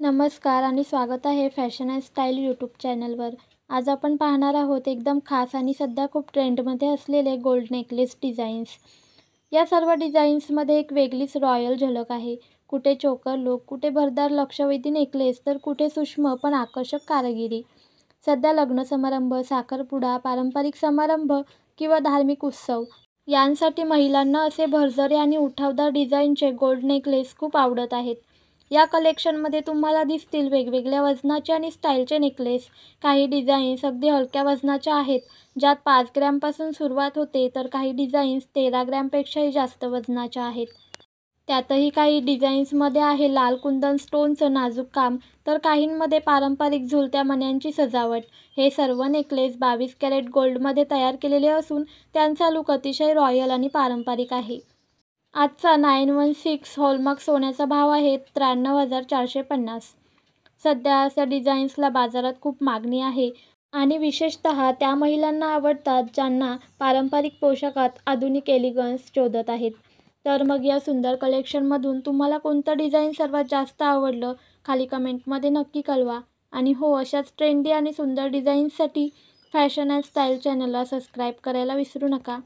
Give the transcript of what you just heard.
नमस्कार आणि स्वागत आहे फॅशन अँड स्टाईल यूट्यूब चॅनलवर. आज आपण पाहणार आहोत एकदम खास आणि सध्या खूप ट्रेंडमध्ये असलेले गोल्ड नेकलेस डिझाईन्स. या सर्व डिझाईन्समध्ये एक वेगळीच रॉयल झलक आहे. कुठे चोकर लूक, कुठे भरदार लक्षवेधी नेकलेस, तर कुठे सूक्ष्म पण आकर्षक कारागिरी. सध्या लग्न समारंभ, साखरपुडा, पारंपरिक समारंभ किंवा धार्मिक उत्सव यांसाठी महिलांना असे भरजरी आणि उठावदार डिझाईनचे गोल्ड नेकलेस खूप आवडत आहेत. या कलेक्शनमध्ये तुम्हाला दिसतील वेगवेगळ्या वजनाचे आणि स्टाईलचे नेकलेस. काही डिझाईन्स अगदी हलक्या वजनाच्या आहेत, ज्यात 5 ग्रॅमपासून सुरुवात होते, तर काही डिझाईन्स 13 ग्रॅमपेक्षाही जास्त वजनाच्या आहेत. त्यातही काही डिझाईन्समध्ये आहे लाल कुंदन स्टोनचं नाजूक काम, तर काहींमध्ये पारंपरिक झुलत्या मण्यांची सजावट. हे सर्व नेकलेस 22 कॅरेट गोल्डमध्ये तयार केलेले असून त्यांचा लूक अतिशय रॉयल आणि पारंपरिक आहे. आजचा 916 हॉलमार्क सोन्याचा भाव आहे 93,450. सध्या अशा डिझाईन्सला बाजारात खूप मागणी आहे आणि विशेषतः त्या महिलांना आवडतात ज्यांना पारंपरिक पोशाखात आधुनिक एलिगन्स शोधत आहेत. तर मग या सुंदर कलेक्शनमधून तुम्हाला कोणतं डिझाईन सर्वात जास्त आवडलं? खाली कमेंटमध्ये नक्की कळवा. आणि हो, अशाच ट्रेंडी आणि सुंदर डिझाईन्ससाठी फॅशन अँड स्टाईल चॅनलला सबस्क्राईब करायला विसरू नका.